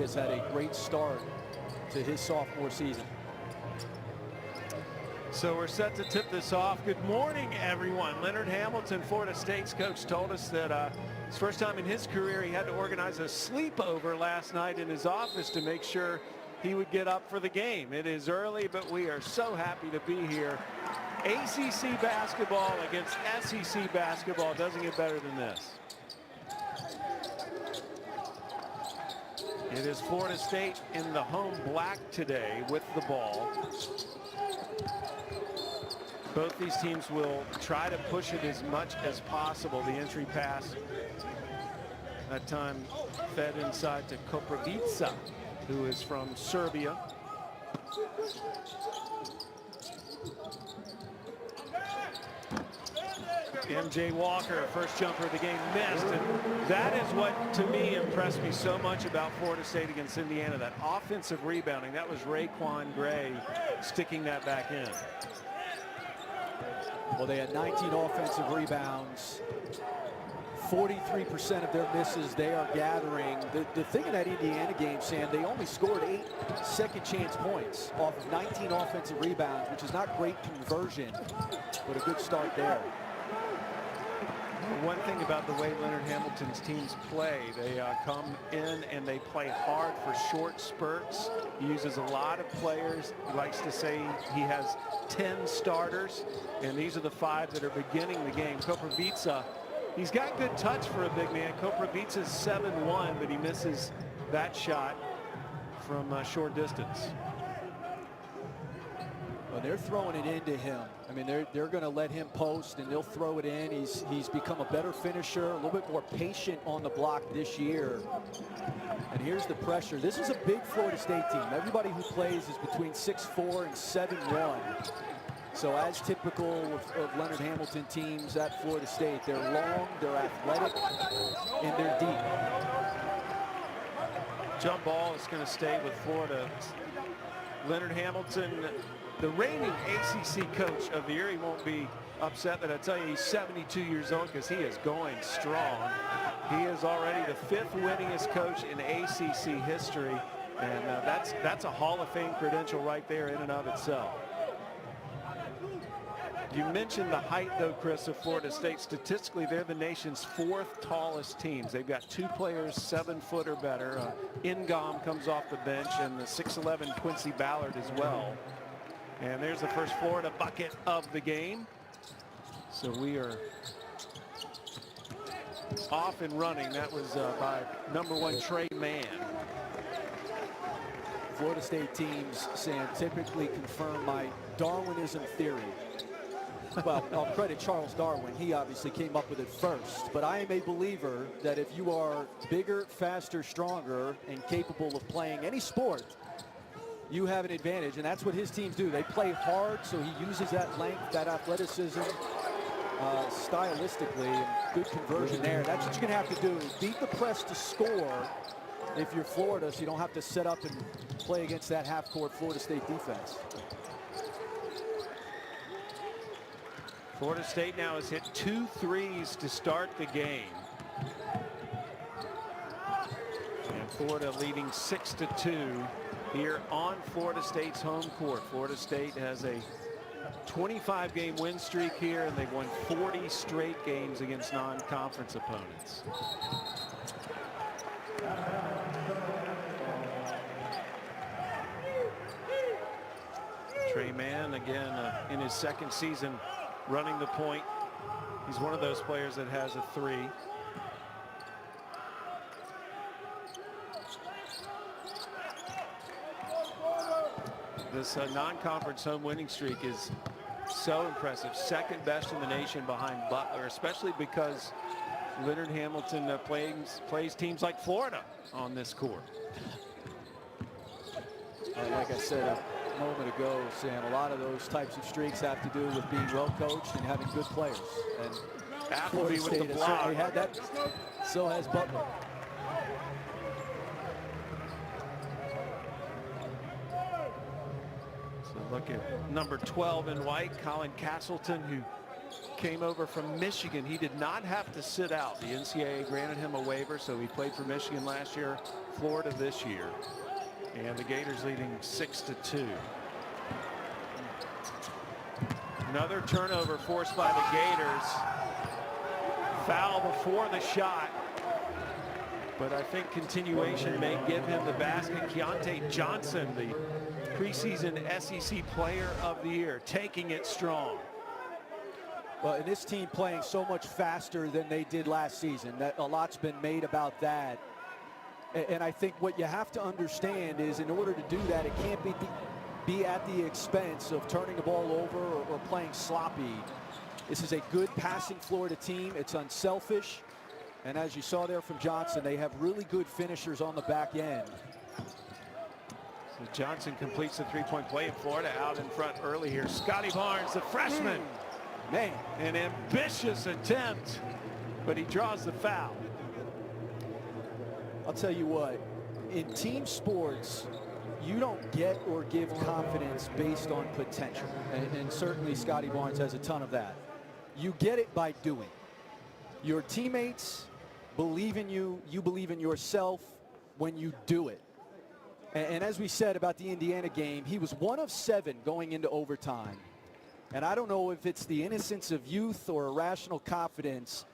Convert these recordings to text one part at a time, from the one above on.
has had a great start to his sophomore season. So we're set to tip this off. Good morning, everyone. Leonard Hamilton, Florida State's coach, told us that it's first time in his career he had to organize a sleepover last night in his office to make sure he would get up for the game. It is early, but we are so happy to be here. ACC basketball against SEC basketball. Doesn't get better than this. It is Florida State in the home black today with the ball. Both these teams will try to push it as much as possible. The entry pass that time fed inside to Koprivica, who is from Serbia. MJ Walker, first jumper of the game, missed. And that is what, to me, impressed me so much about Florida State against Indiana, that offensive rebounding. That was Raquan Gray sticking that back in. Well, they had 19 offensive rebounds. 43% of their misses they are gathering. The thing in that Indiana game, Sam, they only scored 8 second chance points off of 19 offensive rebounds, which is not great conversion, but a good start there. One thing about the way Leonard Hamilton's teams play, they come in and they play hard for short spurts. He uses a lot of players. He likes to say he has 10 starters, and these are the 5 that are beginning the game. Koprivica, he's got good touch for a big man. Koprivica's 7-1, but he misses that shot from short distance. Well, they're throwing it into him. I mean, they're going to let him post, and they'll throw it in. He's become a better finisher, a little bit more patient on the block this year. And here's the pressure. This is a big Florida State team. Everybody who plays is between 6'4" and 7'1". So as typical of Leonard Hamilton teams at Florida State, they're long, they're athletic, and they're deep. Jump ball is going to stay with Florida. Leonard Hamilton, the reigning ACC coach of the year. He won't be upset that I tell you he's 72 years old, because he is going strong. He is already the 5th winningest coach in ACC history, and that's a Hall of Fame credential right there in and of itself. You mentioned the height, though, Chris, of Florida State. Statistically, they're the nation's 4th tallest teams. They've got 2 players 7 foot or better. Ingom comes off the bench, and the 6'11" Quincy Ballard as well. And there's the first Florida bucket of the game. So we are off and running. That was by #1 Trey Mann. Florida State teams, Sam, typically confirm my Darwinism theory. Well, I'll credit Charles Darwin. He obviously came up with it first. But I am a believer that if you are bigger, faster, stronger, and capable of playing any sport, you have an advantage. And that's what his teams do. They play hard, so he uses that length, that athleticism, stylistically, and good conversion there. That's what you're going to have to do. Beat the press to score if you're Florida, so you don't have to set up and play against that half-court Florida State defense. Florida State now has hit 2 threes to start the game. And Florida leading 6-2 here on Florida State's home court. Florida State has a 25-game win streak here, and they've won 40 straight games against non-conference opponents. Trey Mann, again, in his 2nd season running the point. He's one of those players that has a 3. This non-conference home winning streak is so impressive. 2nd best in the nation behind Butler, especially because Leonard Hamilton plays teams like Florida on this court. Like I said a moment ago, Sam, a lot of those types of streaks have to do with being well coached and having good players. And Appleby with the block. Certainly had that. So has Butler. So look at number 12 in white, Colin Castleton, who came over from Michigan. He did not have to sit out. The NCAA granted him a waiver, so he played for Michigan last year. Florida this year. And the Gators leading 6-2. Another turnover forced by the Gators. Foul before the shot. But I think continuation may give him the basket. Keontae Johnson, the preseason SEC Player of the Year, taking it strong. Well, and this team playing so much faster than they did last season. That a lot's been made about that. And I think what you have to understand is in order to do that, it can't be at the expense of turning the ball over or playing sloppy. This is a good passing Florida team. It's unselfish. And as you saw there from Johnson, they have really good finishers on the back end. So Johnson completes the three-point play, and Florida out in front early here. Scotty Barnes, the freshman. Man, An ambitious attempt, but he draws the foul. I'll tell you what, in team sports, you don't get or give confidence based on potential. And certainly Scotty Barnes has a ton of that. You get it by doing. Your teammates believe in you. You believe in yourself when you do it. And as we said about the Indiana game, he was 1 of 7 going into overtime. And I don't know if it's the innocence of youth or irrational confidence,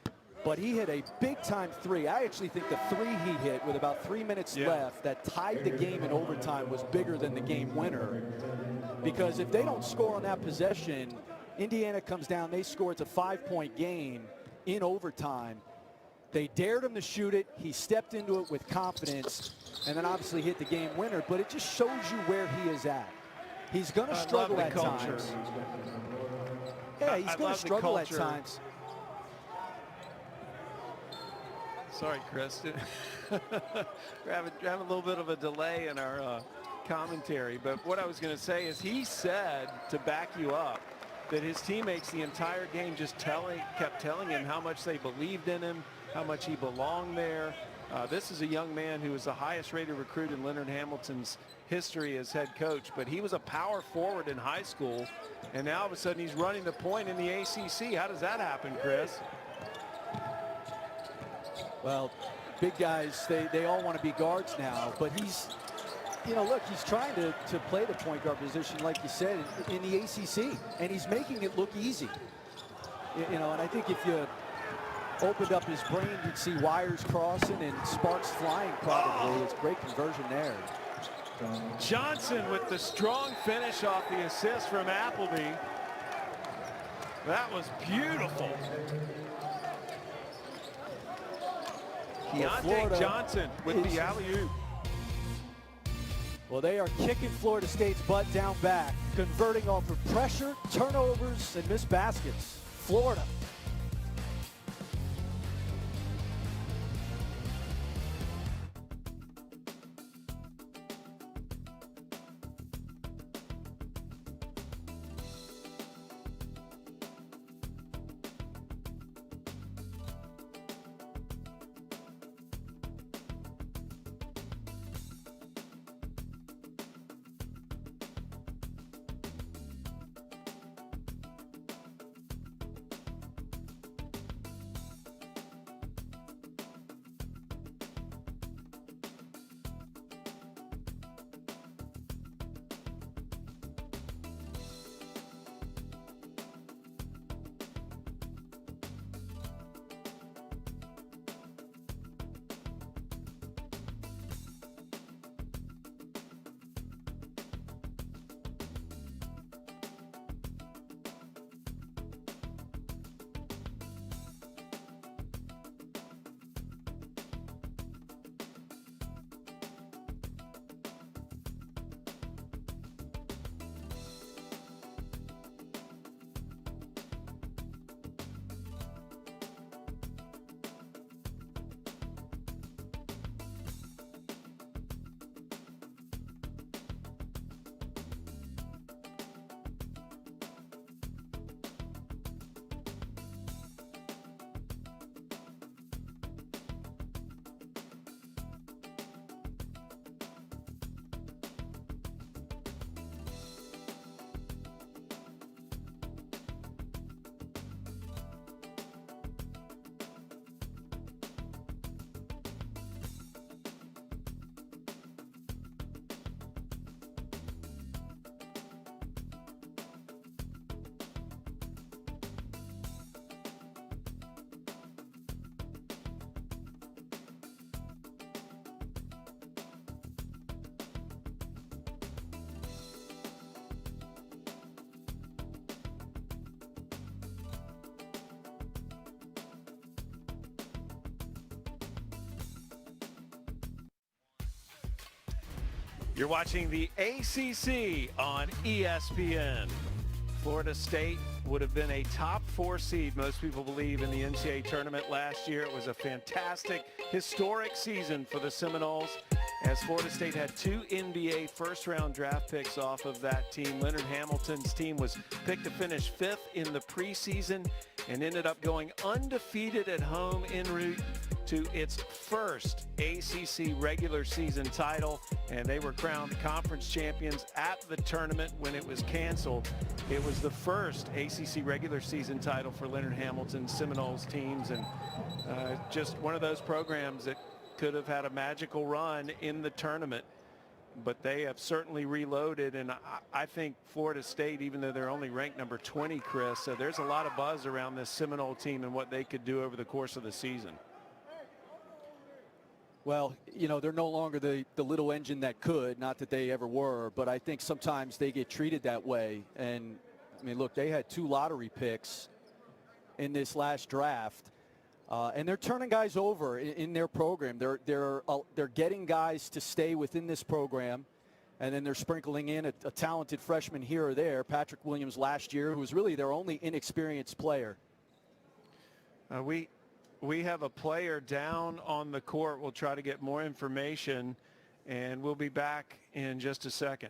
but he hit a big-time three. I actually think the three he hit with about 3 minutes left that tied the game in overtime was bigger than the game winner. Because if they don't score on that possession, Indiana comes down, they score. It's a 5-point game in overtime. They dared him to shoot it. He stepped into it with confidence and then obviously hit the game winner. But it just shows you where he is at. He's going to struggle at times. Yeah, he's going to struggle at times. Sorry, Chris. We're having a little bit of a delay in our commentary. But what I was going to say is he said, to back you up, that his teammates the entire game just kept telling him how much they believed in him, how much he belonged there. This is a young man who was the highest rated recruit in Leonard Hamilton's history as head coach, but he was a power forward in high school, and now all of a sudden he's running the point in the ACC. How does that happen, Chris? Well, big guys, they all want to be guards now, but he's, you know, look, he's trying to play the point guard position, like you said, in the ACC, and he's making it look easy. You know, and I think if you opened up his brain, you'd see wires crossing and sparks flying probably. It's great conversion there. Johnson with the strong finish off the assist from Appleby. That was beautiful. Keontae Johnson with the alley-oop. Well, they are kicking Florida State's butt down back, converting off of pressure, turnovers, and missed baskets. Florida. You're watching the ACC on ESPN. Florida State would have been a top 4 seed, most people believe, in the NCAA tournament last year. It was a fantastic, historic season for the Seminoles, as Florida State had 2 NBA first-round draft picks off of that team. Leonard Hamilton's team was picked to finish 5th in the preseason and ended up going undefeated at home en route to its first ACC regular season title, and they were crowned conference champions at the tournament when it was canceled. It was the first ACC regular season title for Leonard Hamilton's Seminoles teams, and just one of those programs that could have had a magical run in the tournament. But they have certainly reloaded, and I think Florida State, even though they're only ranked number 20, Chris, so there's a lot of buzz around this Seminole team and what they could do over the course of the season. Well, you know, they're no longer the little engine that could, not that they ever were, but I think sometimes they get treated that way. And, I mean, look, they had 2 lottery picks in this last draft, and they're turning guys over in their program. They're getting guys to stay within this program, and then they're sprinkling in a talented freshman here or there, Patrick Williams last year, who was really their only inexperienced player. We have a player down on the court. We'll try to get more information, and we'll be back in just a second.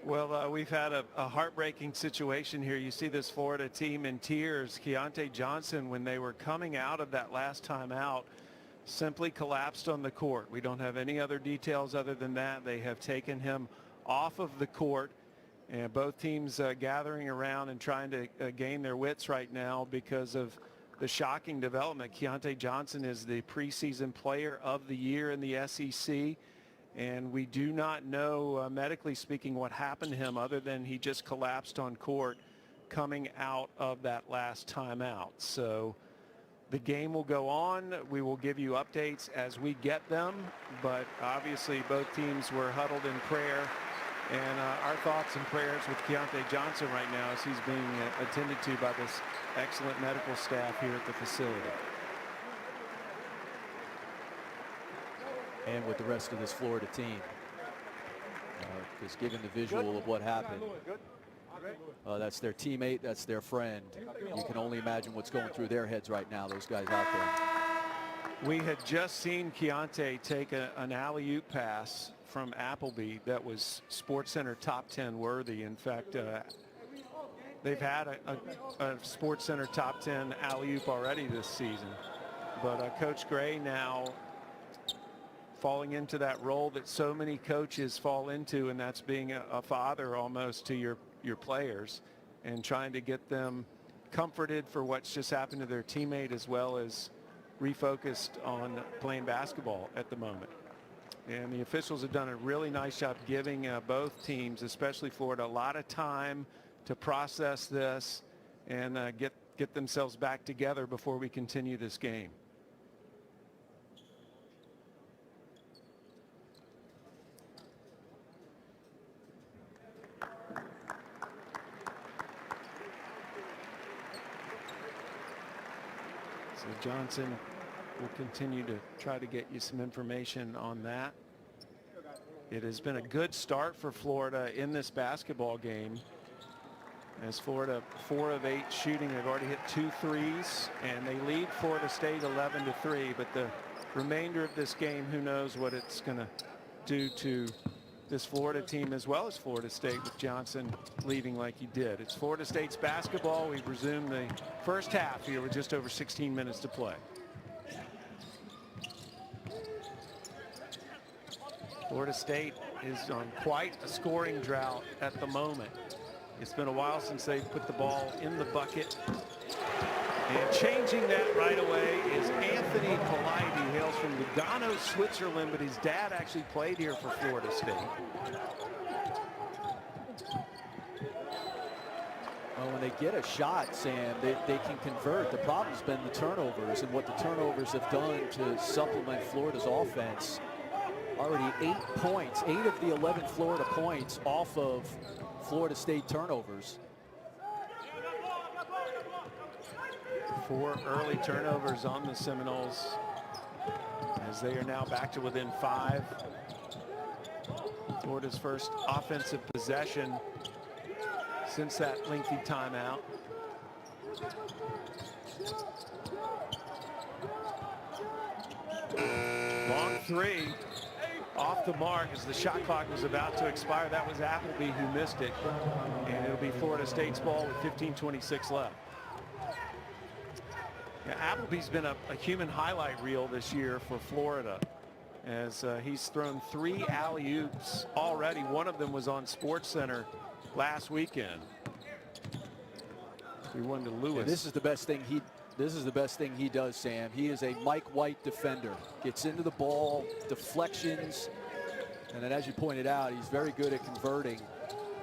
Well, we've had a heartbreaking situation here. You see this Florida team in tears. Keontae Johnson, when they were coming out of that last time out, simply collapsed on the court. We don't have any other details other than that. They have taken him off of the court, and both teams gathering around and trying to gain their wits right now because of the shocking development. Keontae Johnson is the preseason player of the year in the SEC. And we do not know, medically speaking, what happened to him other than he just collapsed on court. coming out of that last timeout. So the game will go on. We will give you updates as we get them, but obviously both teams were huddled in prayer, and our thoughts and prayers with Keontae Johnson right now as he's being attended to by this excellent medical staff here at the facility. And with the rest of this Florida team. Because given the visual of what happened, that's their teammate, that's their friend. You can only imagine what's going through their heads right now, those guys out there. We had just seen Keontae take an alley-oop pass from Appleby that was SportsCenter top 10 worthy. In fact, they've had a SportsCenter top 10 alley-oop already this season. But Coach Gray now falling into that role that so many coaches fall into, and that's being a father almost to your players and trying to get them comforted for what's just happened to their teammate, as well as refocused on playing basketball at the moment. And the officials have done a really nice job giving both teams, especially Florida, a lot of time to process this and get themselves back together before we continue this game. So Johnson will continue to try to get you some information on that. It has been a good start for Florida in this basketball game, as Florida 4 of 8 shooting. They've already hit 2 threes, and they lead Florida State 11-3. But the remainder of this game, who knows what it's going to do to this Florida team as well as Florida State, with Johnson leading like he did. It's Florida State's basketball. We've resumed the first half here with just over 16 minutes to play. Florida State is on quite a scoring drought at the moment. It's been a while since they put the ball in the bucket. And changing that right away is Anthony Polite, who hails from Lugano, Switzerland, but his dad actually played here for Florida State. Well, when they get a shot, Sam, they can convert. The problem's been the turnovers, and what the turnovers have done to supplement Florida's offense. Already 8 points, 8 of the 11 Florida points off of Florida State turnovers. 4 early turnovers on the Seminoles, as they are now back to within 5. Florida's first offensive possession since that lengthy timeout. Long 3 off the mark as the shot clock was about to expire. That was Appleby who missed it, and it'll be Florida State's ball with 15:26 left. Yeah, Appleby's been a human highlight reel this year for Florida, as he's thrown 3 alley-oops already. One of them was on SportsCenter last weekend. We won to Lewis. Yeah, this is the best thing he does, Sam. He is a Mike White defender. Gets into the ball, deflections, and then, as you pointed out, he's very good at converting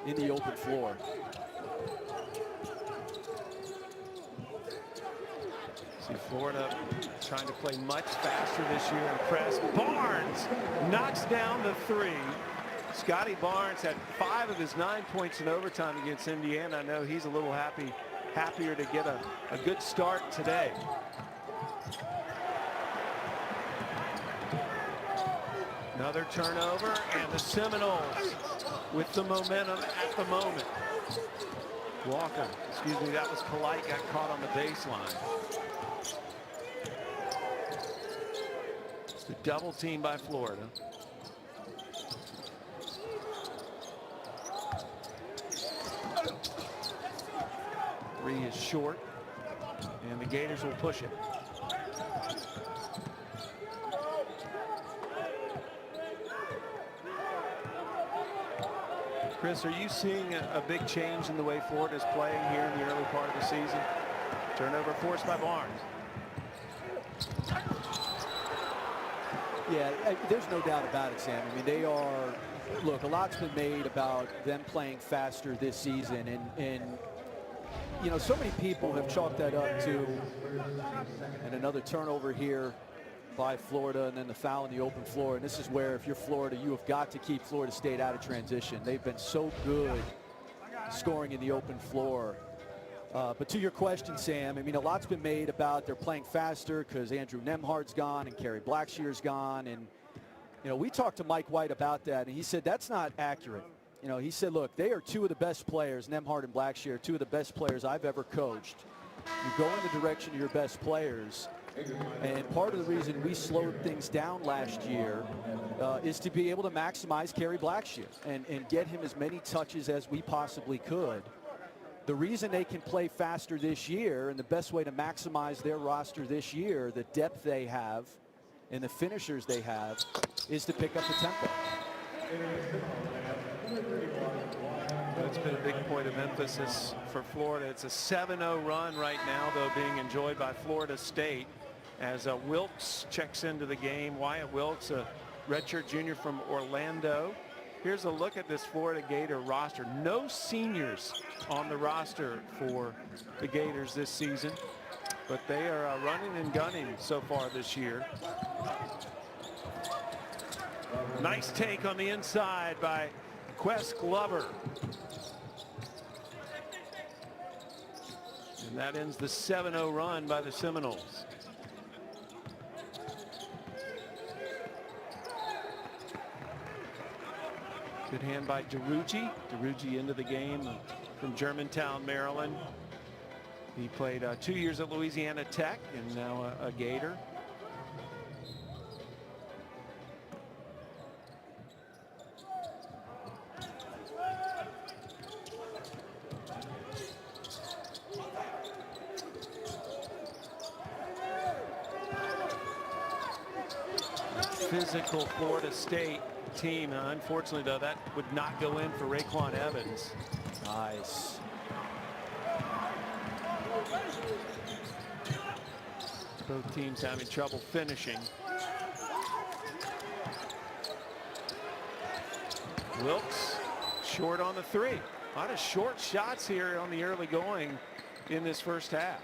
in the open floor. See Florida trying to play much faster this year and press. Barnes knocks down the 3. Scotty Barnes had 5 of his 9 points in overtime against Indiana. I know he's a little happier to get a good start today. Another turnover, and the Seminoles with the momentum at the moment. Walker, excuse me, that was Polite, got caught on the baseline. It's the double team by Florida. Three is short, and the Gators will push it. Chris, are you seeing a big change in the way Florida is playing here in the early part of the season? Turnover forced by Barnes. Yeah, there's no doubt about it, Sam. I mean, they are, look, a lot's been made about them playing faster this season, and you know, so many people have chalked that up to, and another turnover here by Florida, and then the foul in the open floor. And this is where, if you're Florida, you have got to keep Florida State out of transition. They've been so good scoring in the open floor. But to your question, Sam, I mean, a lot's been made about they're playing faster because Andrew Nemhard's gone and Kerry Blackshear's gone. And, you know, we talked to Mike White about that, and he said that's not accurate. You know, he said, look, they are two of the best players, Nemhard and Blackshear, two of the best players I've ever coached. You go in the direction of your best players. And part of the reason we slowed things down last year is to be able to maximize Kerry Blackshear and get him as many touches as we possibly could. The reason they can play faster this year, and the best way to maximize their roster this year, the depth they have and the finishers they have, is to pick up the tempo. That's been a big point of emphasis for Florida. It's a 7-0 run right now, though, being enjoyed by Florida State as Wilkes checks into the game. Wyatt Wilkes, a redshirt junior from Orlando. Here's a look at this Florida Gator roster. No seniors on the roster for the Gators this season, but they are running and gunning so far this year. Nice take on the inside by Quest Glover. And that ends the 7-0 run by the Seminoles. Good hand by DeRucci. DeRucci into the game from Germantown, Maryland. He played 2 years at Louisiana Tech and now a Gator. Physical Florida State team. Unfortunately, though, that would not go in for Raekwon Evans. Nice. Both teams having trouble finishing. Wilkes short on the three. A lot of short shots here on the early going in this first half.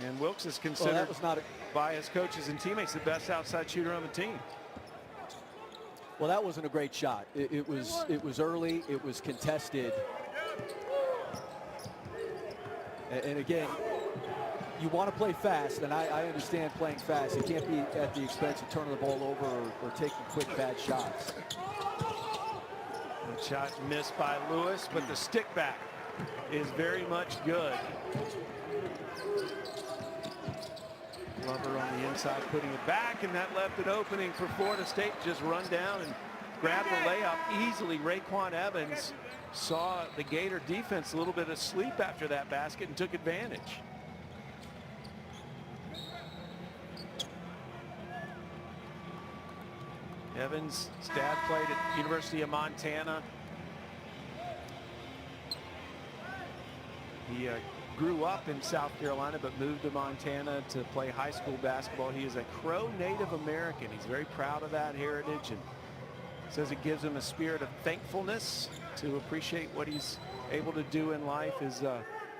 And Wilkes is considered that was not by his coaches and teammates the best outside shooter on the team. Well, that wasn't a great shot. It was early. It was contested. And again, you want to play fast, and I understand playing fast. It can't be at the expense of turning the ball over or taking quick bad shots. That shot missed by Lewis, but the stick back is very much good. Glover on the inside putting it back, and that left an opening for Florida State to just run down and grab the layup easily. Raekwon Evans saw the Gator defense a little bit asleep after that basket and took advantage. Evans, his dad played at University of Montana. He grew up in South Carolina but moved to Montana to play high school basketball. He is a Crow Native American. He's very proud of that heritage and says it gives him a spirit of thankfulness to appreciate what he's able to do in life. His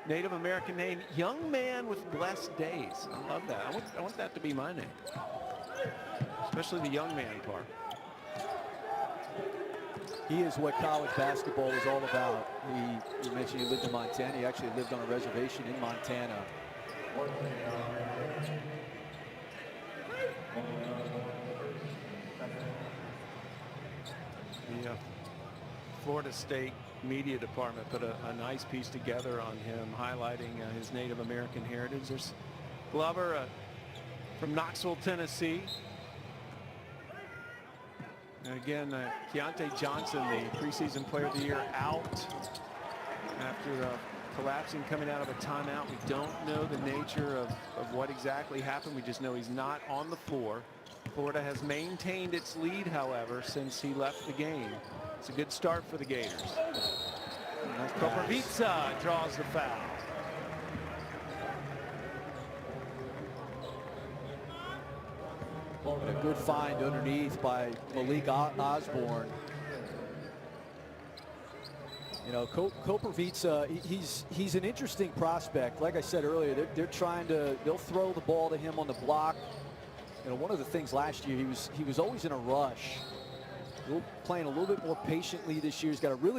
Native American name, Young Man with Blessed Days. I love that. I want that to be my name, especially the young man part. He is what college basketball is all about. You mentioned he lived in Montana. He actually lived on a reservation in Montana. The Florida State media department put a nice piece together on him, highlighting his Native American heritage. There's Glover from Knoxville, Tennessee. And again, Keontae Johnson, the preseason player of the year, out after collapsing coming out of a timeout. We don't know the nature of what exactly happened. We just know he's not on the floor. Florida has maintained its lead, however, since he left the game. It's a good start for the Gators. Koprivica draws the foul. And a good find underneath by Malik Osborne. You know, Koprivica, he's an interesting prospect. Like I said earlier, they're trying to, they'll throw the ball to him on the block. You know, one of the things last year, he was always in a rush. Playing a little bit more patiently this year. He's got a really